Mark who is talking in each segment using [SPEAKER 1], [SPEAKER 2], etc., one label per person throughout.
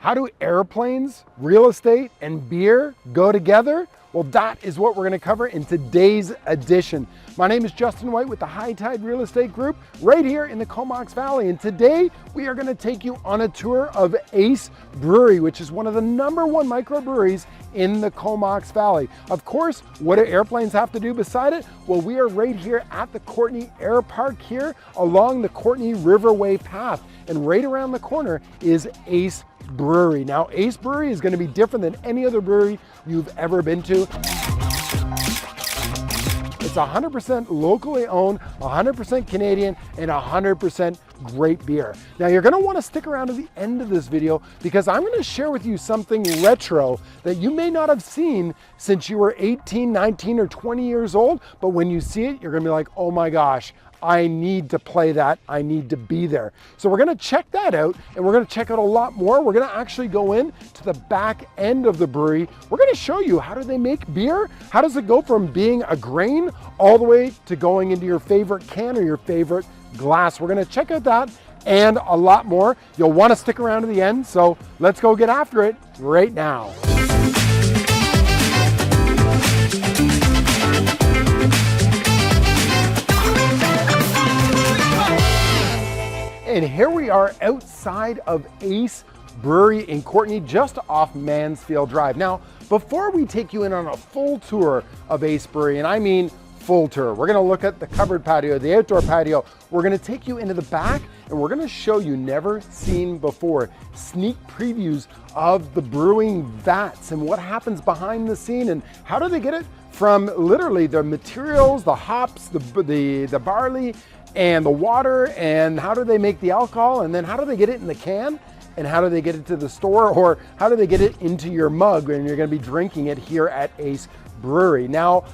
[SPEAKER 1] How do airplanes, real estate, and beer go together? Well, that is what we're going to cover in today's edition. My name is Justin White with the High Tide Real Estate Group right here in the Comox Valley. And today we are going to take you on a tour of Ace Brewery, which is one of the #1 microbreweries in the Comox Valley. Of course, what do airplanes have to do beside it? Well, we are right here at the Courtenay Air Park here along the Courtenay Riverway path. And right around the corner is Ace Brewery. Now, Ace Brewery is going to be different than any other brewery you've ever been to. It's 100% locally owned, 100% Canadian, and 100% great beer. Now, you're going to want to stick around to the end of this video because I'm going to share with you something retro that you may not have seen since you were 18, 19, or 20 years old, but when you see it, you're going to be like, oh my gosh, I need to play that. I need to be there. So we're gonna check that out, and we're gonna check out a lot more. We're gonna actually go in to the back end of the brewery. We're gonna show you how do they make beer? How does it go from being a grain all the way to going into your favorite can or your favorite glass? We're gonna check out that and a lot more. You'll wanna stick around to the end, so let's go get after it right now. And here we are outside of Ace Brewery in Courtenay, just off Mansfield Drive. Now, before we take you in on a full tour of Ace Brewery, and I mean full tour, we're gonna look at the covered patio, the outdoor patio, we're gonna take you into the back, and we're gonna show you never seen before sneak previews of the brewing vats and what happens behind the scene and how do they get it from literally the materials, the hops, the barley, and the water, and how do they make the alcohol, and then how do they get it in the can, and how do they get it to the store, or how do they get it into your mug when you're going to be drinking it here at Ace Brewery. Now,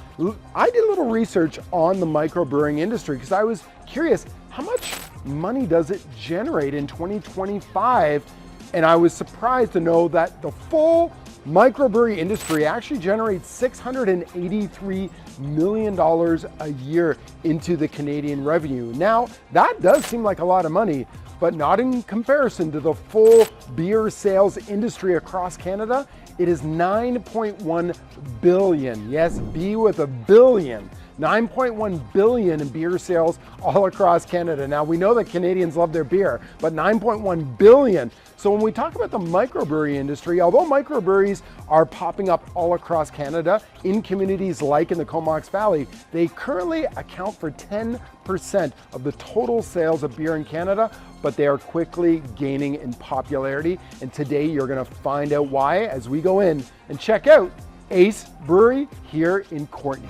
[SPEAKER 1] I did a little research on the microbrewing industry because I was curious, how much money does it generate in 2025? And I was surprised to know that the full microbrewery industry actually generates $683 million a year into the Canadian revenue. Now, that does seem like a lot of money, but not in comparison to the full beer sales industry across Canada. It is 9.1 billion. Yes, B with a billion. 9.1 billion in beer sales all across Canada. Now, we know that Canadians love their beer, but 9.1 billion. So when we talk about the microbrewery industry, although microbreweries are popping up all across Canada in communities like in the Comox Valley, they currently account for 10% of the total sales of beer in Canada, but they are quickly gaining in popularity. And today you're gonna find out why as we go in and check out Ace Brewery here in Courtenay.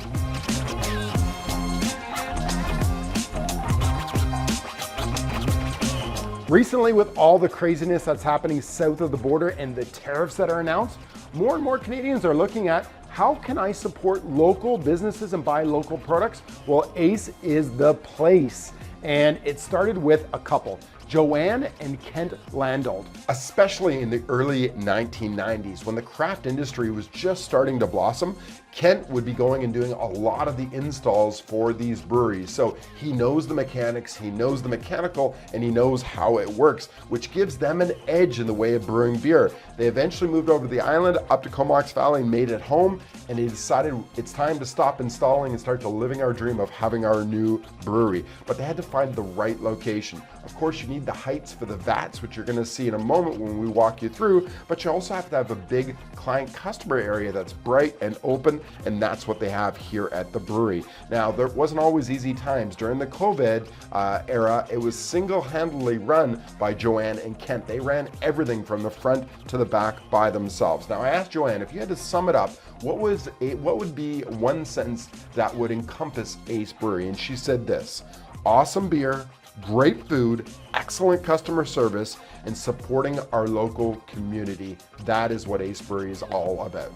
[SPEAKER 1] Recently, with all the craziness that's happening south of the border and the tariffs that are announced, more and more Canadians are looking at how can I support local businesses and buy local products? Well, Ace is the place. And it started with a couple, Joanne and Kent Landolt. Especially in the early 1990s, when the craft industry was just starting to blossom, Kent would be going and doing a lot of the installs for these breweries. So he knows the mechanics, he knows the mechanical, and he knows how it works, which gives them an edge in the way of brewing beer. They eventually moved over to the island, up to Comox Valley, and made it home, and they decided it's time to stop installing and start to living our dream of having our new brewery. But they had to find the right location. Of course, you need the heights for the vats, which you're gonna see in a moment when we walk you through, but you also have to have a big client customer area that's bright and open, and that's what they have here at the brewery. Now, there wasn't always easy times. During the COVID era, it was single-handedly run by Joanne and Kent. They ran everything from the front to the back by themselves. Now, I asked Joanne, if you had to sum it up, what would be one sentence that would encompass Ace Brewery? And she said this: awesome beer, great food, excellent customer service, and supporting our local community. That is what Ace Brewery is all about.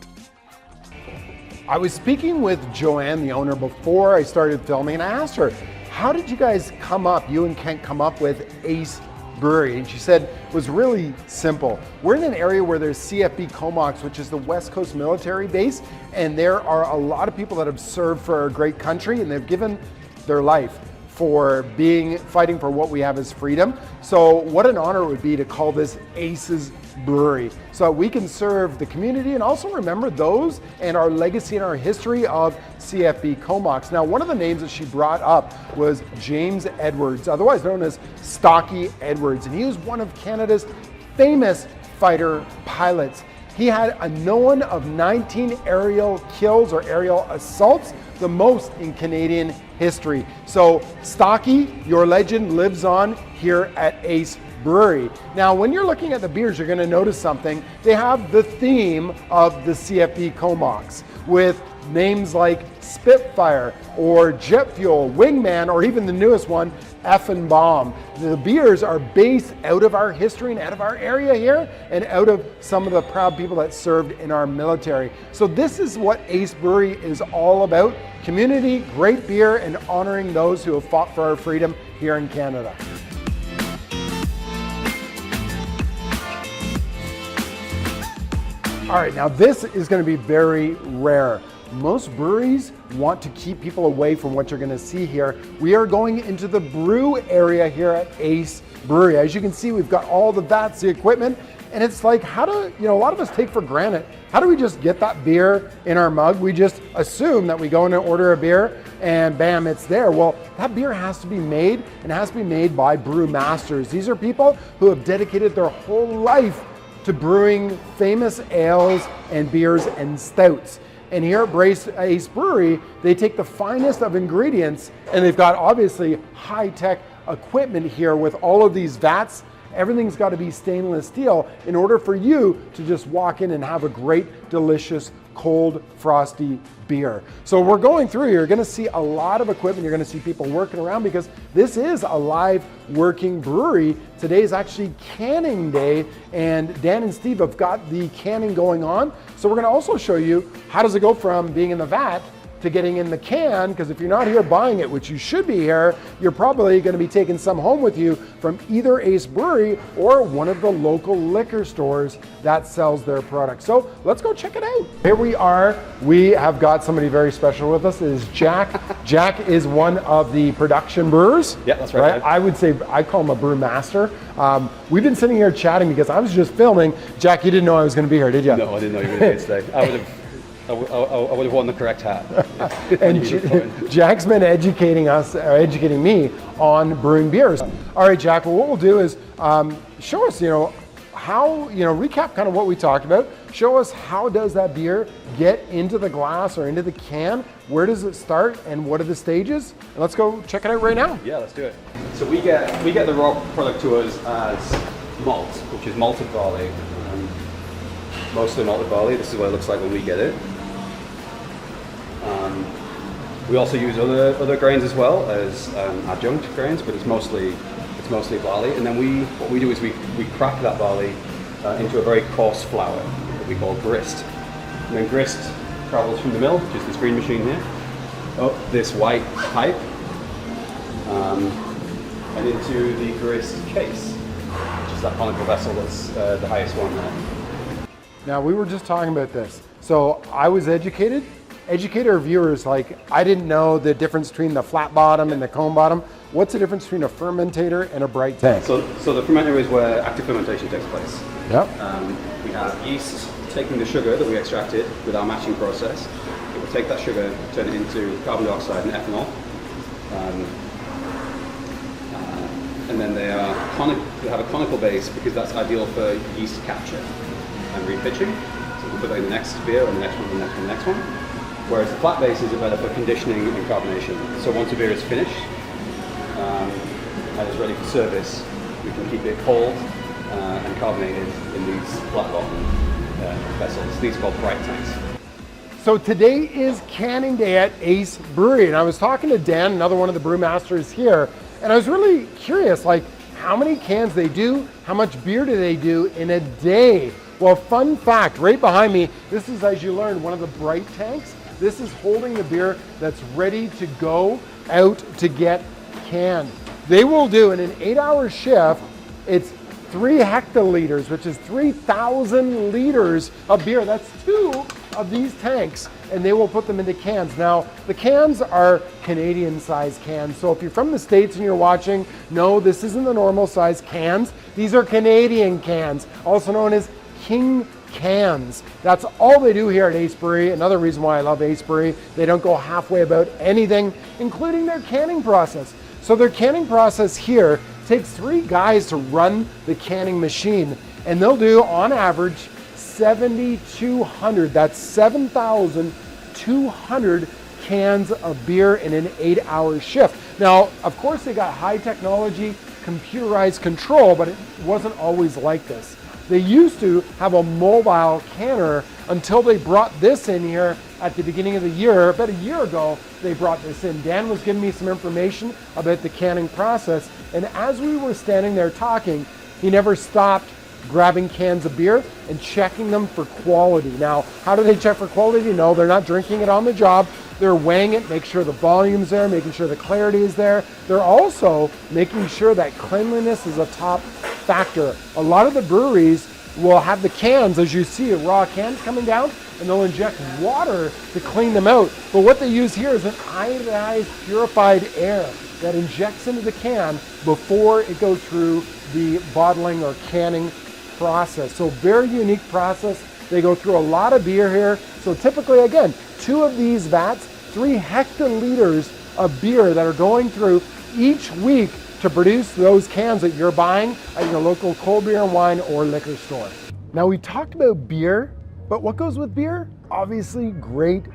[SPEAKER 1] I was speaking with Joanne, the owner, before I started filming, and I asked her, how did you guys come up, you and Kent come up with Ace Brewery? And she said it was really simple. We're in an area where there's CFB Comox, which is the West Coast military base, and there are a lot of people that have served for our great country, and they've given their life for fighting for what we have as freedom. So what an honor it would be to call this Ace's Brewery, so that we can serve the community and also remember those and our legacy and our history of CFB Comox. Now, one of the names that she brought up was James Edwards, otherwise known as Stocky Edwards, and he was one of Canada's famous fighter pilots. He had a known of 19 aerial kills or aerial assaults, the most in Canadian history. So Stocky, your legend lives on here at Ace Brewery. Now, when you're looking at the beers, you're gonna notice something. They have the theme of the CFB Comox with names like Spitfire or Jet Fuel, Wingman, or even the newest one, Effin' Bomb. The beers are based out of our history and out of our area here and out of some of the proud people that served in our military. So this is what Ace Brewery is all about: community, great beer, and honoring those who have fought for our freedom here in Canada. All right, now this is going to be very rare. Most breweries want to keep people away from what you're going to see here. We are going into the brew area here at Ace Brewery. As you can see, we've got all the vats, the equipment, and it's like, how do, a lot of us take for granted, how do we just get that beer in our mug? We just assume that we go in and order a beer and bam, it's there. Well, that beer has to be made, and it has to be made by brew masters. These are people who have dedicated their whole life to brewing famous ales and beers and stouts. And here at Ace Brewery, they take the finest of ingredients, and they've got obviously high-tech equipment here with all of these vats. Everything's got to be stainless steel in order for you to just walk in and have a great, delicious, cold, frosty beer. So we're going through, you're going to see a lot of equipment, you're going to see people working around because this is a live working brewery. Today is actually canning day, and Dan and Steve have got the canning going on. So we're going to also show you how does it go from being in the vat to getting in the can, because if you're not here buying it, which you should be here, you're probably going to be taking some home with you from either Ace Brewery or one of the local liquor stores that sells their product. So let's go check it out. Here we are. We have got somebody very special with us. It is Jack. Jack is one of the production brewers.
[SPEAKER 2] Yeah, that's right.
[SPEAKER 1] I would say I call him a brew master. We've been sitting here chatting because I was just filming. Jack, you didn't know I was going to be here, did you?
[SPEAKER 2] No, I didn't know you were going to be here today. I would have worn the correct hat.
[SPEAKER 1] And Jack's been educating me on brewing beers. All right, Jack, well, what we'll do is show us, how, recap kind of what we talked about. Show us how does that beer get into the glass or into the can? Where does it start and what are the stages? And let's go check it out right now.
[SPEAKER 2] Yeah, let's do it. So we get the raw product to us as malt, which is malted barley. Mostly malted barley. This is what it looks like when we get it. We also use other grains as well as adjunct grains, but it's mostly barley. And then what we do is we crack that barley into a very coarse flour that we call grist. And then grist travels from the mill, which is this green machine here, up this white pipe, and into the grist case, which is that conical vessel that's the highest one there.
[SPEAKER 1] Now, we were just talking about this. So I was educated. Educate our viewers, like, I didn't know the difference between the flat bottom and the cone bottom. What's the difference between a fermentator and a bright tank?
[SPEAKER 2] So the fermenter is where active fermentation takes place.
[SPEAKER 1] Yep.
[SPEAKER 2] We have yeast taking the sugar that we extracted with our matching process. It will take that sugar, turn it into carbon dioxide and ethanol. And then they have a conical base because that's ideal for yeast capture and repitching. So we can put that in the next beer and the next one and the next one and the next one. Whereas the flat bases are better for conditioning and carbonation. So once a beer is finished and is ready for service, we can keep it cold and carbonated in these flat bottom vessels. These are called bright tanks.
[SPEAKER 1] So today is canning day at Ace Brewery, and I was talking to Dan, another one of the brewmasters here, and I was really curious, like, how many cans they do, how much beer do they do in a day? Well, fun fact, right behind me, this is, as you learned, one of the bright tanks. This is holding the beer that's ready to go out to get canned. They will do, in an 8-hour shift, it's 3 hectoliters, which is 3,000 liters of beer. That's 2 of these tanks and they will put them into cans. Now, the cans are Canadian size cans. So if you're from the States and you're watching, no, this isn't the normal size cans. These are Canadian cans, also known as King cans. That's all they do here at Ace Brewery. Another reason why I love Ace Brewery, they don't go halfway about anything, including their canning process. So their canning process here takes 3 guys to run the canning machine, and they'll do on average 7,200, that's 7,200 cans of beer in an 8-hour shift. Now, of course, they got high technology, computerized control, but it wasn't always like this. They used to have a mobile canner until they brought this in here at the beginning of the year. About a year ago, they brought this in. Dan was giving me some information about the canning process, and as we were standing there talking, he never stopped grabbing cans of beer and checking them for quality. Now, how do they check for quality? No, they're not drinking it on the job. They're weighing it, make sure the volume's there, making sure the clarity is there. They're also making sure that cleanliness is a top factor. A lot of the breweries will have the cans, as you see, raw cans coming down, and they'll inject water to clean them out. But what they use here is an ionized, purified air that injects into the can before it goes through the bottling or canning process. So very unique process. They go through a lot of beer here. So typically, again, 2 of these vats, 3 hectoliters of beer that are going through each week to produce those cans that you're buying at your local cold beer and wine or liquor store. Now, we talked about beer, but what goes with beer? Obviously, great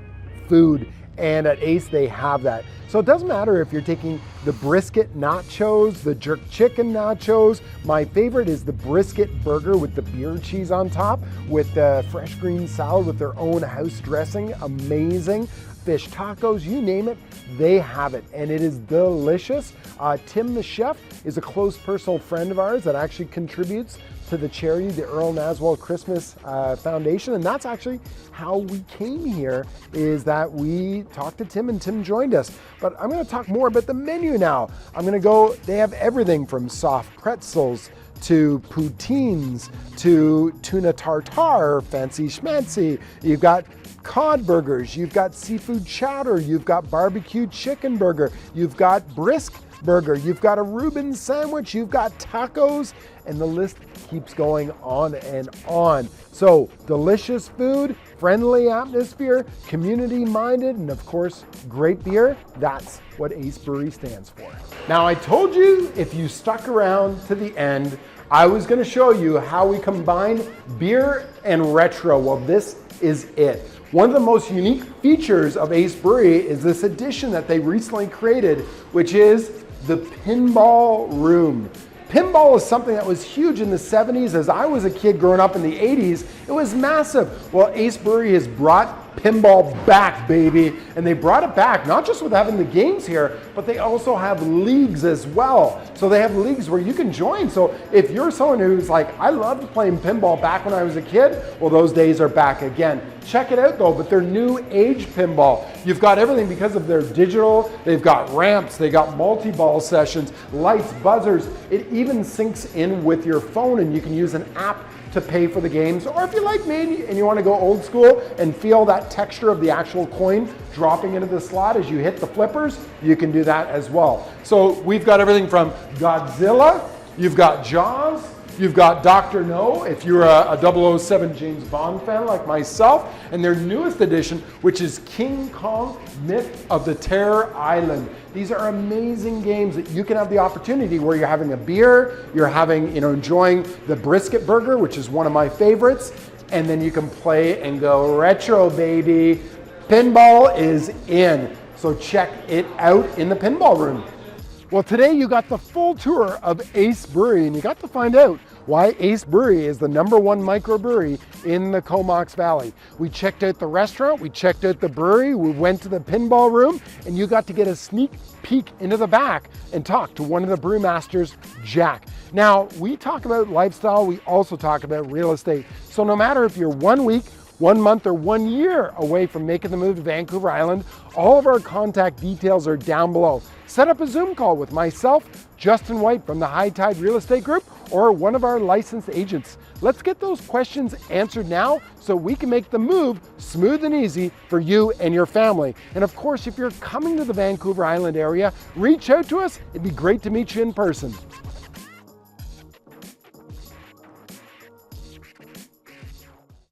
[SPEAKER 1] food. And at Ace, they have that. So it doesn't matter if you're taking the brisket nachos, the jerk chicken nachos. My favorite is the brisket burger with the beer cheese on top, with the fresh green salad with their own house dressing. Amazing. Fish tacos, you name it, they have it, and it is delicious. Tim, the chef, is a close personal friend of ours that actually contributes to the charity, the Earl Naswell Christmas Foundation, and that's actually how we came here, is that we talked to Tim and Tim joined us. But I'm gonna talk more about the menu now. They have everything from soft pretzels to poutines to tuna tartare, fancy schmancy. You've got cod burgers, you've got seafood chowder, you've got barbecue chicken burger, you've got brisk burger, you've got a Reuben sandwich, you've got tacos, and the list keeps going on and on. So delicious food, friendly atmosphere, community minded, and of course, great beer. That's what Ace Brewery stands for. Now, I told you if you stuck around to the end, I was gonna show you how we combine beer and retro. Well, this is it. One of the most unique features of Ace Brewery is this addition that they recently created, which is the Pinball Room. Pinball is something that was huge in the 70s. As I was a kid growing up in the 80s, it was massive. Well, Ace Brewery has brought pinball back, baby. And they brought it back, not just with having the games here, but they also have leagues as well. So they have leagues where you can join. So if you're someone who's like, I loved playing pinball back when I was a kid, well, those days are back again. Check it out though, but they're new age pinball. You've got everything because of their digital. They've got ramps, they got multi-ball sessions, lights, buzzers. It even syncs in with your phone and you can use an app to pay for the games. Or if you're like me and you want to go old school and feel that texture of the actual coin dropping into the slot as you hit the flippers, you can do that as well. So we've got everything from Godzilla, you've got Jaws, you've got Dr. No, if you're a 007 James Bond fan like myself, and their newest edition, which is King Kong Myth of the Terror Island. These are amazing games that you can have the opportunity where you're having a beer, you're having, enjoying the brisket burger, which is one of my favorites, and then you can play and go retro, baby. Pinball is in, so check it out in the Pinball Room. Well, today you got the full tour of Ace Brewery, and you got to find out why Ace Brewery is the #1 microbrewery in the Comox Valley. We checked out the restaurant, we checked out the brewery, we went to the Pinball Room, and you got to get a sneak peek into the back and talk to one of the brewmasters, Jack. Now, we talk about lifestyle, we also talk about real estate. So no matter if you're 1 week, 1 month, or 1 year away from making the move to Vancouver Island, all of our contact details are down below. Set up a Zoom call with myself, Justin White from the High Tide Real Estate Group, or one of our licensed agents? Let's get those questions answered now so we can make the move smooth and easy for you and your family. And of course, if you're coming to the Vancouver Island area, reach out to us. It'd be great to meet you in person.